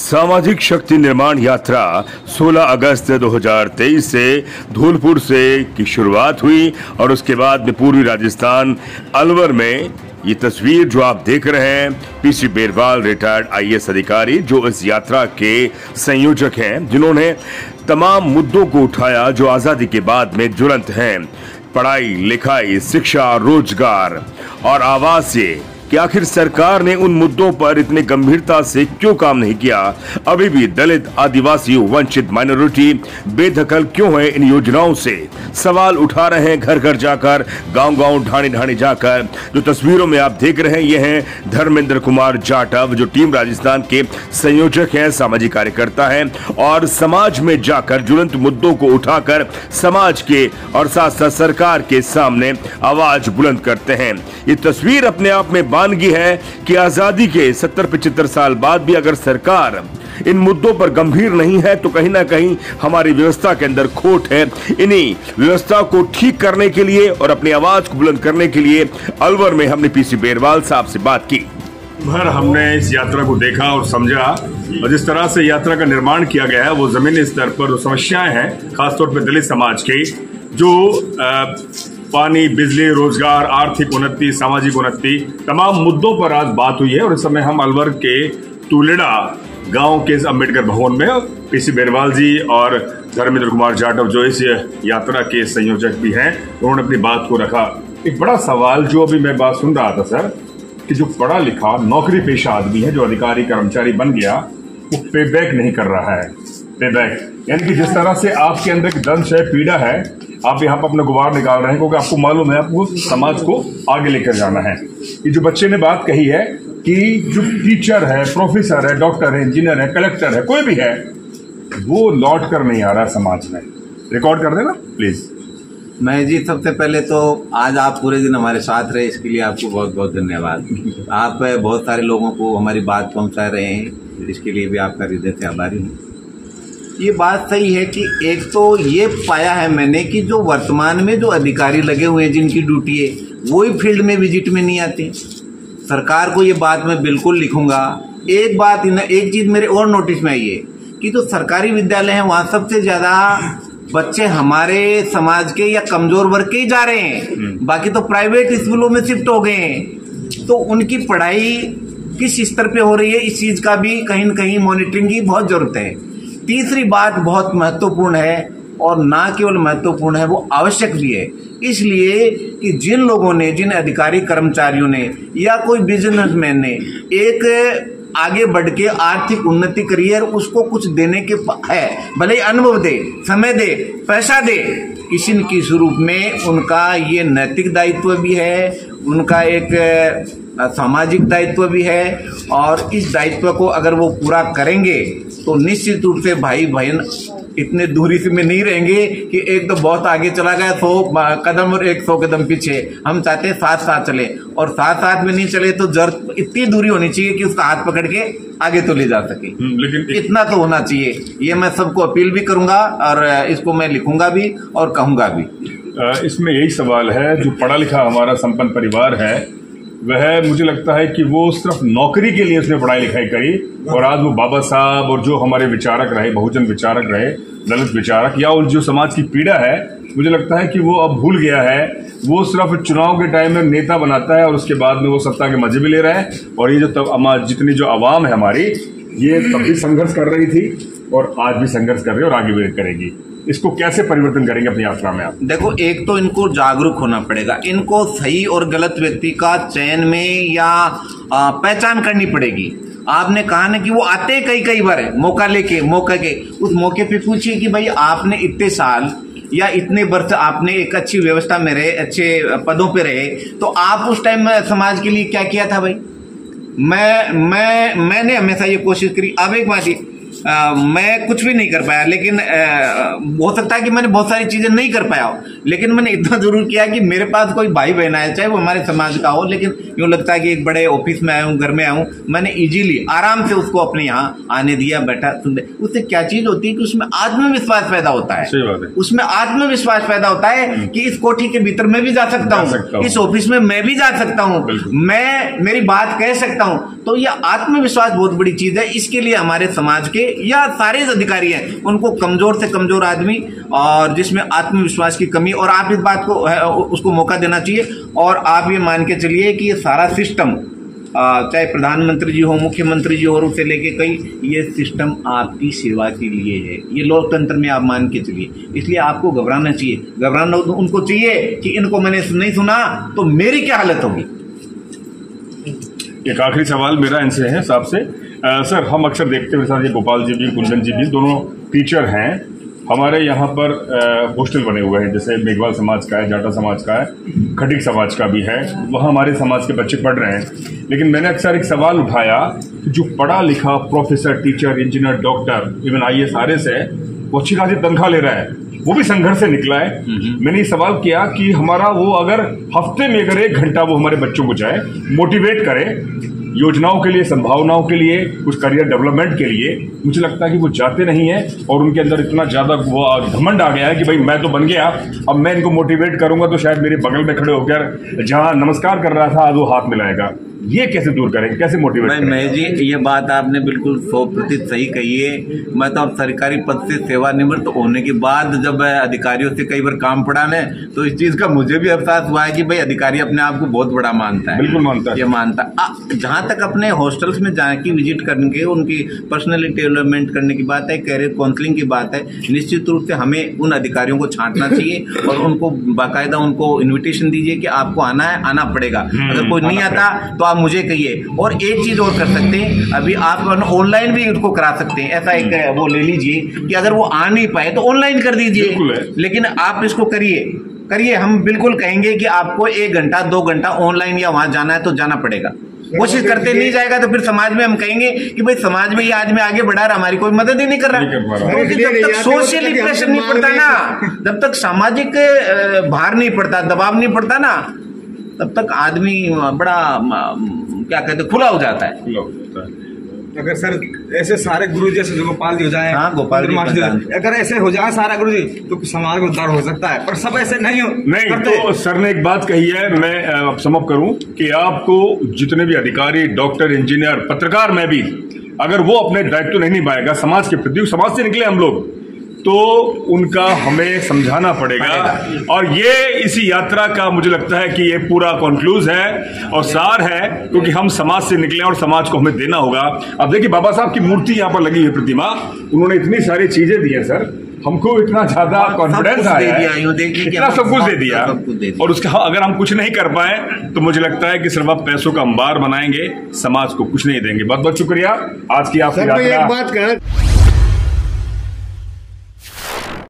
सामाजिक शक्ति निर्माण यात्रा 16 अगस्त 2023 से धौलपुर से की शुरुआत हुई और उसके बाद में पूर्वी राजस्थान अलवर में ये तस्वीर जो आप देख रहे हैं, पीसी बेरवाल रिटायर्ड आईएएस अधिकारी जो इस यात्रा के संयोजक हैं, जिन्होंने तमाम मुद्दों को उठाया जो आजादी के बाद में ज्वलंत हैं। पढ़ाई लिखाई, शिक्षा, रोजगार और आवास कि आखिर सरकार ने उन मुद्दों पर इतने गंभीरता से क्यों काम नहीं किया। अभी भी दलित, आदिवासी, वंचित, माइनॉरिटी बेदखल क्यों है इन योजनाओं से सवाल उठा रहे हैं, घर घर जाकर, गांव-गांव, ढाणी-ढाणी जाकर। जो तस्वीरों में आप देख रहे हैं, ये हैं धर्मेंद्र कुमार जाटव, जो टीम राजस्थान के संयोजक हैं, सामाजिक कार्यकर्ता हैं और समाज में जाकर ज्वलंत मुद्दों को उठाकर समाज के और साथ साथ सरकार के सामने आवाज बुलंद करते हैं। ये तस्वीर अपने आप में वानगी है कि आजादी के 70-75 साल बाद भी अगर सरकार इन मुद्दों पर गंभीर नहीं है तो कहीं ना कहीं हमारी व्यवस्था के अंदर खोट है। इन्हीं व्यवस्था को ठीक करने के लिए और अपनी आवाज को बुलंद करने के लिए अलवर में हमने पीसी बेरवाल साहब से बात की। भर हमने इस यात्रा को देखा और समझा और जिस तरह से यात्रा का निर्माण किया गया है वो जमीनी स्तर पर जो समस्याएं हैं, खासतौर पर दलित समाज की, जो पानी, बिजली, रोजगार, आर्थिक उन्नति, सामाजिक उन्नति, तमाम मुद्दों पर आज बात हुई है। और इस समय हम अलवर के तुलेड़ा गांव के अम्बेडकर भवन में पीसी बेरवाल जी और धर्मेंद्र कुमार जाटव जो इस यात्रा के संयोजक भी हैं, उन्होंने अपनी बात को रखा। एक बड़ा सवाल जो अभी मैं बात सुन रहा था सर, कि जो पढ़ा लिखा नौकरी पेशा आदमी है, जो अधिकारी कर्मचारी बन गया, वो पे बैक नहीं कर रहा है। पे बैक यानी कि जिस तरह से आपके अंदर की दंश है, पीड़ा है, आप यहाँ पर अपना गुबार निकाल रहे हैं क्योंकि आपको मालूम है आपको समाज को आगे लेकर जाना है। ये जो बच्चे ने बात कही है कि जो टीचर है, प्रोफेसर है, डॉक्टर है, इंजीनियर है, कलेक्टर है, कोई भी है, वो लौट कर नहीं आ रहा समाज में। रिकॉर्ड कर देना प्लीज। मैं जी सबसे पहले तो आज आप पूरे दिन हमारे साथ रहे, इसके लिए आपको बहुत बहुत धन्यवाद। आप बहुत सारे लोगों को हमारी बात पहुंचा रहे हैं, इसके लिए भी आपका हृदय से आभारी हूँ। ये बात सही है कि एक तो ये पाया है मैंने कि जो वर्तमान में जो अधिकारी लगे हुए हैं, जिनकी ड्यूटी है, वो ही फील्ड में विजिट में नहीं आते। सरकार को ये बात मैं बिल्कुल लिखूंगा। एक चीज मेरे और नोटिस में आई है कि जो सरकारी विद्यालय हैं वहाँ सबसे ज्यादा बच्चे हमारे समाज के या कमजोर वर्ग के ही जा रहे हैं, बाकी तो प्राइवेट स्कूलों में शिफ्ट हो गए हैं। तो उनकी पढ़ाई किस स्तर पे हो रही है, इस चीज का भी कहीं न कहीं मॉनिटरिंग की बहुत जरूरत है। तीसरी बात बहुत महत्वपूर्ण है और ना केवल महत्वपूर्ण है, वो आवश्यक भी है, इसलिए कि जिन लोगों ने, जिन अधिकारी कर्मचारियों ने या कोई बिजनेसमैन ने एक आगे बढ़ के आर्थिक उन्नति करी है, उसको कुछ देने के है, भले ही अनुभव दे, समय दे, पैसा दे, किसी न किसी रूप में उनका ये नैतिक दायित्व भी है, उनका एक सामाजिक दायित्व भी है। और इस दायित्व को अगर वो पूरा करेंगे तो निश्चित रूप से भाई बहन इतने दूरी से में नहीं रहेंगे कि एक तो बहुत आगे चला गया 100 कदम और 100 कदम पीछे। हम चाहते हैं साथ साथ चले, और साथ साथ में नहीं चले तो जरूरत इतनी दूरी होनी चाहिए कि उसका हाथ पकड़ के आगे तो ले जा सके। लेकिन इतना तो होना चाहिए। ये मैं सबको अपील भी करूंगा और इसको मैं लिखूंगा भी और कहूंगा भी। इसमें यही सवाल है, जो पढ़ा लिखा हमारा संपन्न परिवार है, वह मुझे लगता है कि वो सिर्फ नौकरी के लिए उसने पढ़ाई लिखाई करी, और आज वो बाबा साहब और जो हमारे विचारक रहे, बहुजन विचारक रहे, दलित विचारक, या उन जो समाज की पीड़ा है, मुझे लगता है कि वो अब भूल गया है। वो सिर्फ चुनाव के टाइम में नेता बनाता है और उसके बाद में वो सत्ता के मजे भी ले रहा है। और ये जो जितनी जो आवाम है हमारी, ये तब भी संघर्ष कर रही थी और आज भी संघर्ष कर रही है और आगे भी करेगी। इसको कैसे परिवर्तन करेंगे अपनी यात्रा में आप? देखो, एक तो इनको जागरूक होना पड़ेगा, इनको सही और गलत व्यक्ति का चयन में या पहचान करनी पड़ेगी। आपने कहा ना कि वो आते कई बार है मौके के उस मौके पे पूछिए कि भाई आपने इतने साल या इतने वर्ष आपने एक अच्छी व्यवस्था में रहे, अच्छे पदों पे रहे, तो आप उस टाइम समाज के लिए क्या किया था भाई? मैंने हमेशा ये कोशिश करी। अब एक बात मैं कुछ भी नहीं कर पाया, लेकिन हो सकता है कि मैंने बहुत सारी चीजें नहीं कर पाया, लेकिन मैंने इतना जरूर किया कि मेरे पास कोई भाई बहन आया, चाहे वो हमारे समाज का हो, लेकिन यूँ लगता है कि एक बड़े ऑफिस में आया हूँ, घर में आया हूँ, मैंने इजीली आराम से उसको अपने यहाँ आने दिया, बैठा सुन। उससे क्या चीज होती है कि उसमें आत्मविश्वास पैदा होता है। सही बात है। उसमें आत्मविश्वास पैदा होता है कि इस कोठी के भीतर मैं भी जा सकता हूँ, इस ऑफिस में मैं भी जा सकता हूँ, मैं मेरी बात कह सकता हूँ। तो यह आत्मविश्वास बहुत बड़ी चीज है। इसके लिए हमारे समाज के या सारे अधिकारी हैं, उनको कमजोर से कमजोर आदमी और जिसमें आत्मविश्वास की कमी, और आप इस बात को उसको मौका देना चाहिए। और आप ये मान के चलिए कि ये सारा सिस्टम, चाहे प्रधानमंत्री जी हो, मुख्यमंत्री जी हो, और उसे लेके कई, ये सिस्टम आपकी सेवा के लिए है। ये लोकतंत्र में आप मान के चलिए, इसलिए आपको घबराना चाहिए। घबराना उनको चाहिए कि इनको मैंने नहीं सुना तो मेरी क्या हालत होगी। एक आखिरी सवाल मेरा इनसे है साहब से। सर, हम अक्सर देखते हैं, ये गोपाल जी भी, कुंदन जी भी, दोनों टीचर हैं। हमारे यहाँ पर हॉस्टल बने हुए हैं, जैसे मेघवाल समाज का है, जाटा समाज का है, खटीक समाज का भी है, वहाँ हमारे समाज के बच्चे पढ़ रहे हैं। लेकिन मैंने अक्सर एक सवाल उठाया कि जो पढ़ा लिखा professor, teacher, engineer, doctor, even IAS RS है, वो अच्छी खासी तनख्वाह ले रहा है, वो भी संघर्ष से निकला है। मैंने ये सवाल किया कि हमारा वो अगर हफ्ते में अगर 1 घंटा वो हमारे बच्चों को जाए, मोटिवेट करे योजनाओं के लिए, संभावनाओं के लिए, कुछ करियर डेवलपमेंट के लिए, मुझे लगता है कि वो जाते नहीं है। और उनके अंदर इतना ज्यादा वो घमंड आ गया है कि भाई मैं तो बन गया, अब मैं इनको मोटिवेट करूंगा तो शायद मेरे बगल में खड़े होकर जहां नमस्कार कर रहा था आज वो हाथ मिलाएगा। ये कैसे दूर करेंगे, कैसे मोटिवेट करेंगे? मैं जी, ये बात आपने बिल्कुल 100% सही कही है। मैं तो अब सरकारी पद से सेवानिवृत्त होने के बाद जब अधिकारियों से कई बार काम पड़ाने, तो इस चीज का मुझे भी एहसास हुआ है कि भाई अधिकारी अपने आप को बहुत बड़ा मानता है। बिल्कुल मानता है। ये मानता है। जहां तक अपने हॉस्टल्स में जाके विजिट करने के, उनकी पर्सनैलिटी डेवलपमेंट करने की बात है, कैरियर काउंसलिंग की बात है, निश्चित रूप से हमें उन अधिकारियों को छांटना चाहिए और उनको बाकायदा उनको इन्विटेशन दीजिए कि आपको आना है, आना पड़ेगा। अगर कोई नहीं आता तो आप मुझे कहिए। और एक चीज और कर सकते हैं, अभी आप ऑनलाइन भी उसको करा सकते हैं। ऐसा एक वो ले लीजिए कि अगर वो आ नहीं पाए तो ऑनलाइन कर दीजिए, लेकिन आप इसको करिए। हम बिल्कुल कहेंगे कि आपको 1 घंटा 2 घंटा ऑनलाइन या वहां जाना है तो जाना पड़ेगा। कोशिश करते नहीं जाएगा तो फिर समाज में हम कहेंगे कि भाई समाज में ये आदमी आगे बढ़ा रहा, हमारी कोई मदद ही नहीं कर रहा। क्योंकि जब तक सोशली प्रेशर नहीं पड़ता ना, जब तक सामाजिक भार नहीं पड़ता, दबाव नहीं पड़ता ना, तब तक आदमी बड़ा क्या कहते खुला हो जाता है। अगर सर ऐसे सारे गुरु जैसे जो गोपाल जी हो जाए, हाँ, गोपाल जी, अगर ऐसे हो जाए सारा गुरु जी तो समाज में उद्धार हो सकता है, पर सब ऐसे नहीं हो। नहीं तो सर ने एक बात कही है, मैं अब समझ करूं कि आपको जितने भी अधिकारी, डॉक्टर, इंजीनियर, पत्रकार में भी, अगर वो अपने दायित्व नहीं निभाएगा समाज के प्रति, समाज से निकले हम लोग, तो उनका हमें समझाना पड़ेगा। और ये इसी यात्रा का मुझे लगता है कि ये पूरा कंक्लूज है और सार है, क्योंकि हम समाज से निकले और समाज को हमें देना होगा। अब देखिए बाबा साहब की मूर्ति यहाँ पर लगी है, प्रतिमा, उन्होंने इतनी सारी चीजें दी है सर, हमको इतना ज्यादा कॉन्फिडेंस आया है, इतना सब कुछ दे दिया। और उसका अगर हम कुछ नहीं कर पाए तो मुझे लगता है कि सिर्फ आप पैसों का अंबार बनाएंगे, समाज को कुछ नहीं देंगे। बहुत बहुत शुक्रिया आज की आपकी यात्रा।